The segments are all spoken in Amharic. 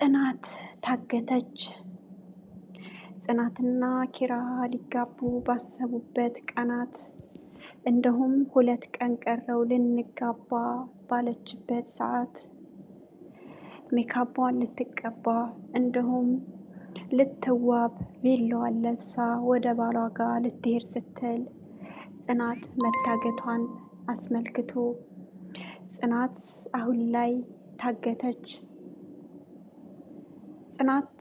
ጽናት ታገተች። ጽናትና ኪራ ሊጋቡ ባሰቡበት ቀናት እንደሁም 2 ቀን ቀረው ልንጋባ ባለችበት ሰዓት ሜካቧን ልትቀባ እንደሁም ልትዋብ ቬሎዋን ለብሳ ወደ ባሏ ጋር ልትሄድ ስትል ጽናት መታገቷን አስመልክቶ ጽናት አሁን ላይ ታገተች። ጽናት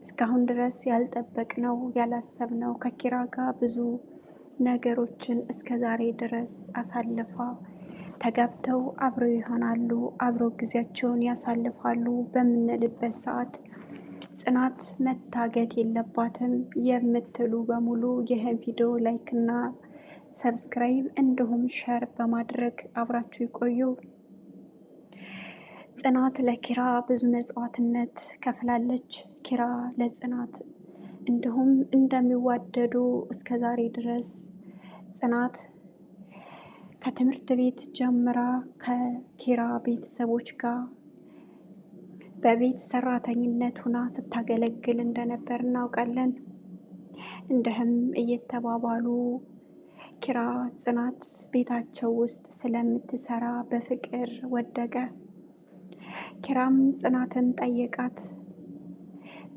እስካሁን ድረስ ያልጠበቅነው ያላሰብነው ከኪራ ጋር ብዙ ነገሮችን እስከዛሬ ድረስ አሳልፋ ተጋብተው አብረው ይሆናሉ፣ አብረው ጊዜያቸውን ያሳልፋሉ በምንልበት ሰዓት ጽናት መታገት የለባትም የምትሉ በሙሉ ይህን ቪዲዮ ላይክ እና ሰብስክራይብ እንዲሁም ሼር በማድረግ አብራችሁ ይቆዩ። ጽናት ለኪራ ብዙ መስዋዕትነት ከፍላለች። ኪራ ለጽናት እንደሁም እንደሚዋደዱ እስከዛሬ ድረስ ጽናት ከትምህርት ቤት ጀምራ ከኪራ ቤተሰቦች ጋር በቤት ሰራተኝነት ሆና ስታገለግል እንደነበር እናውቃለን። እንደህም እየተባባሉ ኪራ ጽናት ቤታቸው ውስጥ ስለምትሰራ በፍቅር ወደቀ። ኪራም ጽናትን ጠየቃት።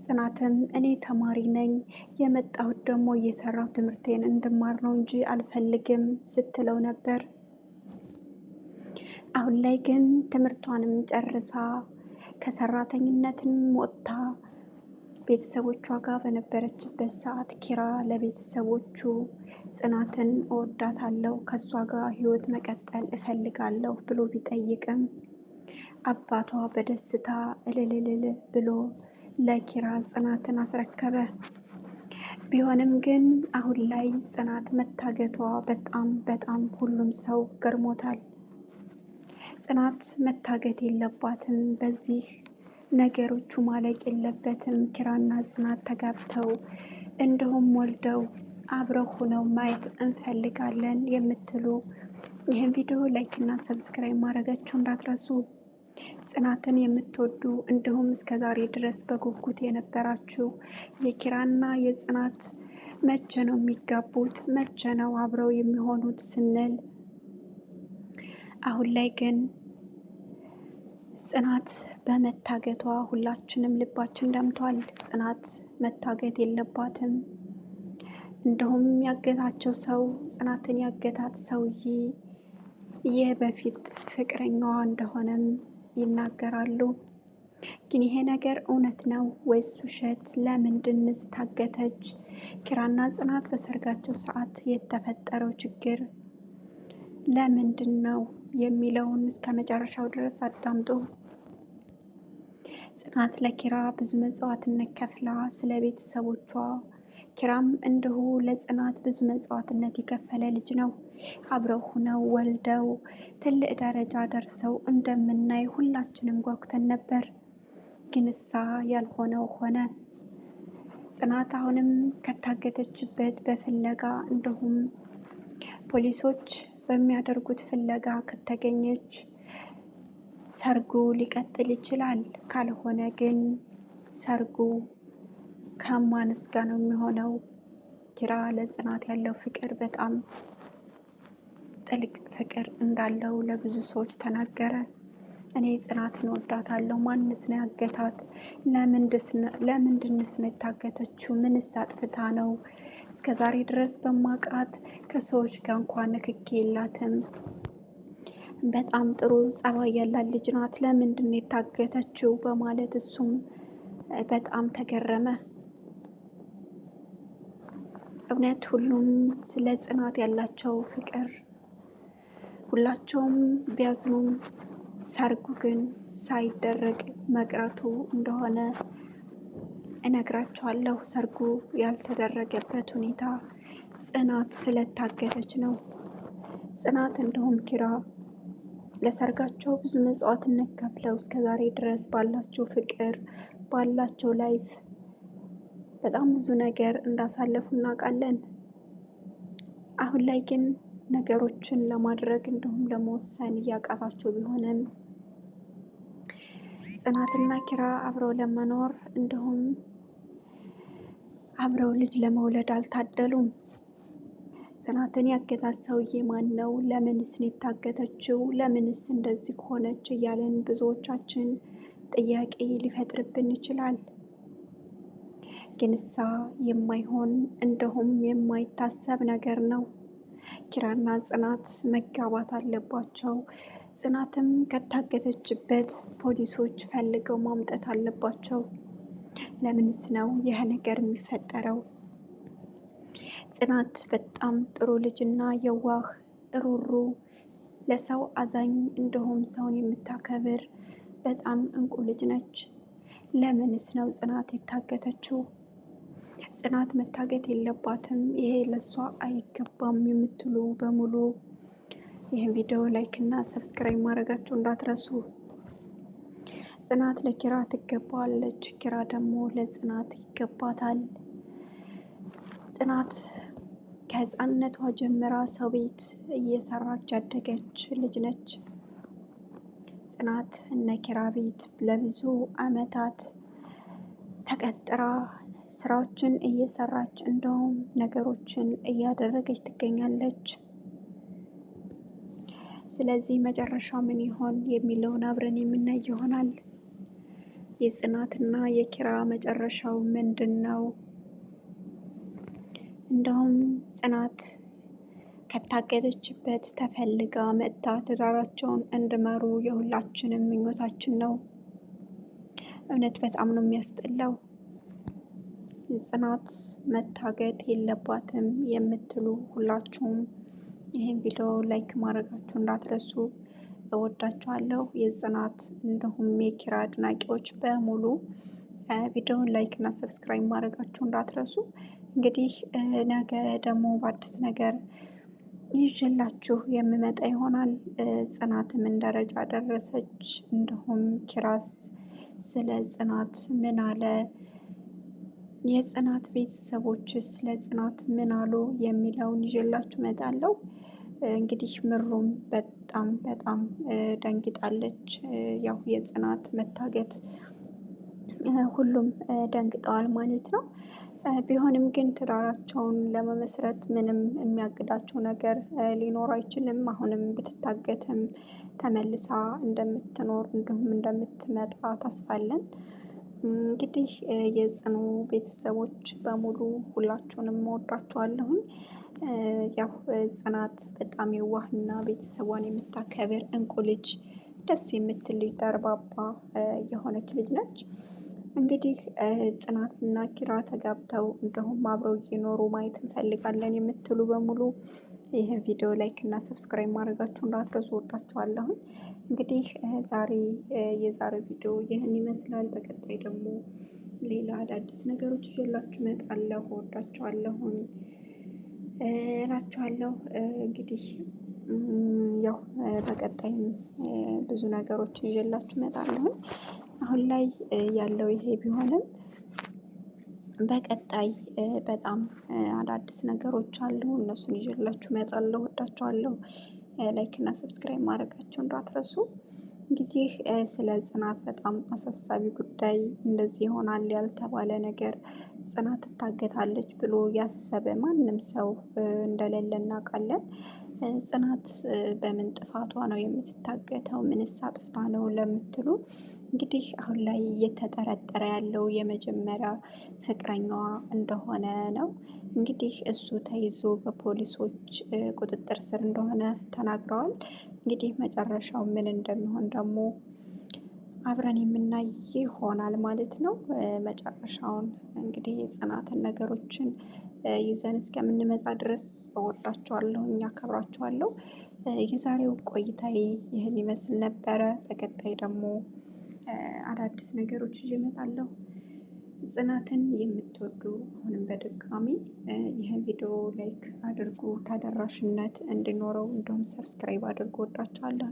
ጽናትም እኔ ተማሪ ነኝ የመጣሁት ደግሞ እየሰራሁ ትምህርቴን እንድማር ነው እንጂ አልፈልግም ስትለው ነበር። አሁን ላይ ግን ትምህርቷንም ጨርሳ ከሰራተኝነትም ወጥታ ቤተሰቦቿ ጋር በነበረችበት ሰዓት ኪራ ለቤተሰቦቹ ጽናትን እወዳታለሁ ከሷ ጋር ህይወት መቀጠል እፈልጋለሁ ብሎ ቢጠይቅም አባቷ በደስታ እልልልል ብሎ ለኪራ ጽናትን አስረከበ። ቢሆንም ግን አሁን ላይ ጽናት መታገቷ በጣም ሁሉም ሰው ገርሞታል። ጽናት መታገት የለባትም፣ በዚህ ነገሮቹ ማለቅ የለበትም። ኪራና ጽናት ተጋብተው እንደሁም ወልደው አብረው ሆነው ማየት እንፈልጋለን የምትሉ ይህን ቪዲዮ ላይክ እና ሰብስክራይብ ማድረጋችሁ እንዳትረሱ። ጽናትን የምትወዱ እንደሁም እስከዛሬ ድረስ በጉጉት የነበራችሁ የኪራና የጽናት መቼ ነው የሚጋቡት፣ መቼ ነው አብረው የሚሆኑት ስንል አሁን ላይ ግን ጽናት በመታገቷ ሁላችንም ልባችን ደምቷል። ጽናት መታገት የለባትም። እንደሁም ያገታቸው ሰው ጽናትን ያገታት ሰውዬ የበፊት ፍቅረኛዋ እንደሆነም ይናገራሉ። ግን ይሄ ነገር እውነት ነው ወይስ ውሸት? ለምንድንስ ታገተች? ኪራና ጽናት በሰርጋቸው ሰዓት የተፈጠረው ችግር ለምንድን ነው የሚለውን እስከ መጨረሻው ድረስ አዳምጡ። ጽናት ለኪራ ብዙ መስዋዕትነት ከፍላ ስለ ቤተሰቦቿ ኪራም እንዲሁ ለጽናት ብዙ መስዋዕትነት የከፈለ ልጅ ነው። አብረው ሆነው ወልደው ትልቅ ደረጃ ደርሰው እንደምናይ ሁላችንም ጓጉተን ነበር። ግን እሳ ያልሆነው ሆነ። ጽናት አሁንም ከታገተችበት በፍለጋ እንደሁም ፖሊሶች በሚያደርጉት ፍለጋ ከተገኘች ሰርጉ ሊቀጥል ይችላል። ካልሆነ ግን ሰርጉ ከማንስ ጋር ነው የሚሆነው? ኪራ ለጽናት ያለው ፍቅር በጣም ጥልቅ ፍቅር እንዳለው ለብዙ ሰዎች ተናገረ። እኔ ጽናትን እወዳታለሁ፣ ማንስ ነው ያገታት? ለምንድንስ ነው የታገተችው? ምንስ አጥፍታ ነው? እስከዛሬ ድረስ በማውቃት ከሰዎች ጋር እንኳን ንክኪ የላትም፣ በጣም ጥሩ ጸባይ ያላት ልጅ ናት፣ ለምንድን ነው የታገተችው? በማለት እሱም በጣም ተገረመ። እውነት ሁሉም ስለ ጽናት ያላቸው ፍቅር ሁላቸውም ቢያዝኑም ሰርጉ ግን ሳይደረግ መቅረቱ እንደሆነ እነግራቸዋለሁ። ሰርጉ ያልተደረገበት ሁኔታ ጽናት ስለታገተች ነው። ጽናት እንደሁም ኪራ ለሰርጋቸው ብዙ መስዋዕትነት ከፍለው እስከዛሬ ድረስ ባላቸው ፍቅር ባላቸው ላይፍ በጣም ብዙ ነገር እንዳሳለፉ እናውቃለን። አሁን ላይ ግን ነገሮችን ለማድረግ እንደሁም ለመወሰን እያቃታቸው ቢሆንም ጽናትና ኪራ አብረው ለመኖር እንዲሁም አብረው ልጅ ለመውለድ አልታደሉም። ጽናትን ያገታት ሰውዬ ማን ነው? ለምንስ ነው የታገተችው? ለምንስ እንደዚህ ሆነች? እያለን ብዙዎቻችን ጥያቄ ሊፈጥርብን ይችላል። ግንሳ የማይሆን እንደሁም የማይታሰብ ነገር ነው። ኪራና ጽናት መጋባት አለባቸው። ጽናትም ከታገተችበት ፖሊሶች ፈልገው ማምጣት አለባቸው። ለምንስ ነው ይህ ነገር የሚፈጠረው? ጽናት በጣም ጥሩ ልጅና የዋህ ሩሩ፣ ለሰው አዛኝ እንደሁም ሰውን የምታከብር በጣም እንቁ ልጅ ነች። ለምንስ ነው ጽናት የታገተችው? ጽናት መታገት የለባትም፣ ይሄ ለሷ አይገባም የምትሉ በሙሉ ይህን ቪዲዮ ላይክ እና ሰብስክራይብ ማድረጋችሁ እንዳትረሱ። ጽናት ለኪራ ትገባዋለች፣ ኪራ ደግሞ ለጽናት ይገባታል። ጽናት ከህፃንነቷ ጀምራ ሰው ቤት እየሰራች ያደገች ልጅ ነች። ጽናት እነ ኪራ ቤት ለብዙ አመታት ተቀጥራ ስራዎችን እየሰራች እንደውም ነገሮችን እያደረገች ትገኛለች። ስለዚህ መጨረሻው ምን ይሆን የሚለውን አብረን የምናይ ይሆናል። የጽናትና የኪራ መጨረሻው ምንድን ነው? እንደውም ጽናት ከታገተችበት ተፈልጋ መጥታ ትዳራቸውን እንዲመሩ የሁላችንም ምኞታችን ነው። እውነት በጣም ነው የሚያስጠላው። ጽናት መታገት የለባትም የምትሉ ሁላችሁም ይህን ቪዲዮ ላይክ ማድረጋችሁ እንዳትረሱ። እወዳችኋለሁ። የጽናት እንዲሁም የኪራ አድናቂዎች በሙሉ ቪዲዮውን ላይክ እና ሰብስክራይብ ማድረጋችሁ እንዳትረሱ። እንግዲህ ነገ ደግሞ በአዲስ ነገር ይዤላችሁ የምመጣ ይሆናል። ጽናት ምን ደረጃ ደረሰች፣ እንዲሁም ኪራስ ስለ ጽናት ምን አለ፣ የጽናት ቤተሰቦችስ ለጽናት ምን አሉ የሚለውን ይዤላችሁ እመጣለሁ። እንግዲህ ምሩም በጣም ደንግጣለች። ያው የጽናት መታገት ሁሉም ደንግጠዋል ማለት ነው። ቢሆንም ግን ትዳራቸውን ለመመስረት ምንም የሚያግዳቸው ነገር ሊኖር አይችልም። አሁንም ብትታገትም ተመልሳ እንደምትኖር እንዲሁም እንደምትመጣ ተስፋለን። እንግዲህ የጽኑ ቤተሰቦች በሙሉ ሁላችሁንም እወዳችኋለሁኝ። ያው ጽናት በጣም የዋህና ቤተሰቧን የምታከብር እንቁ ልጅ፣ ደስ የምትል ልጅ፣ ደርባባ የሆነች ልጅ ነች። እንግዲህ ጽናትና ኪራ ተጋብተው እንዲሁም አብረው እየኖሩ ማየት እንፈልጋለን የምትሉ በሙሉ ይህን ቪዲዮ ላይክ እና ሰብስክራይብ ማድረጋችሁ እንዳትረሱ። እወዳችኋለሁኝ። እንግዲህ የዛሬው ቪዲዮ ይህን ይመስላል። በቀጣይ ደግሞ ሌላ አዳዲስ ነገሮች ይዤላችሁ እመጣለሁ። እወዳችኋለሁኝ እላችኋለሁ። እንግዲህ ያው በቀጣይም ብዙ ነገሮችን ይዤላችሁ እመጣለሁ። አሁን ላይ ያለው ይሄ ቢሆንም በቀጣይ በጣም አዳዲስ ነገሮች አሉ። እነሱን ይዤላችሁ እመጣለሁ። እወዳችኋለሁ። ላይክ እና ሰብስክራይብ ማድረጋችሁ እንዳትረሱ። እንግዲህ ስለ ጽናት በጣም አሳሳቢ ጉዳይ፣ እንደዚህ ይሆናል ያልተባለ ነገር፣ ጽናት ትታገታለች ብሎ ያሰበ ማንም ሰው እንደሌለ እናውቃለን። ጽናት በምን ጥፋቷ ነው የምትታገተው? ምንስ አጥፍታ ነው ለምትሉ እንግዲህ አሁን ላይ እየተጠረጠረ ያለው የመጀመሪያ ፍቅረኛዋ እንደሆነ ነው። እንግዲህ እሱ ተይዞ በፖሊሶች ቁጥጥር ስር እንደሆነ ተናግረዋል። እንግዲህ መጨረሻው ምን እንደሚሆን ደግሞ አብረን የምናይ ይሆናል ማለት ነው። መጨረሻውን እንግዲህ የጽናትን ነገሮችን ይዘን እስከምንመጣ ድረስ እወዳችኋለሁ፣ አከብራችኋለሁ። የዛሬው ቆይታዬ ይህን ይመስል ነበረ። በቀጣይ ደግሞ አዳዲስ ነገሮች ይዤ እመጣለሁ። ጽናትን የምትወዱ አሁንም በድጋሚ ይህን ቪዲዮ ላይክ አድርጉ፣ ተደራሽነት እንዲኖረው፣ እንዲሁም ሰብስክራይብ አድርጉ። እወዳችኋለሁ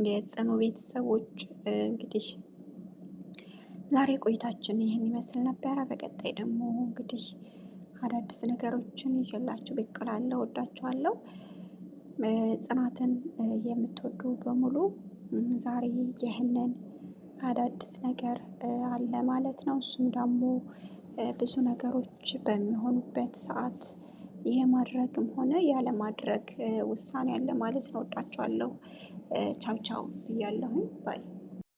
የጽኑ ቤተሰቦች። እንግዲህ ዛሬ ቆይታችን ይህን ይመስል ነበረ። በቀጣይ ደግሞ እንግዲህ አዳዲስ ነገሮችን ይዤላችሁ ብቅ እላለሁ። እወዳችኋለሁ። ጽናትን የምትወዱ በሙሉ ዛሬ ይህንን አዳዲስ ነገር አለ ማለት ነው። እሱም ደግሞ ብዙ ነገሮች በሚሆኑበት ሰዓት የማድረግም ሆነ ያለማድረግ ውሳኔ አለ ማለት ነው። ወዳችኋለሁ። ቻው ቻው ብያለሁኝ ባይ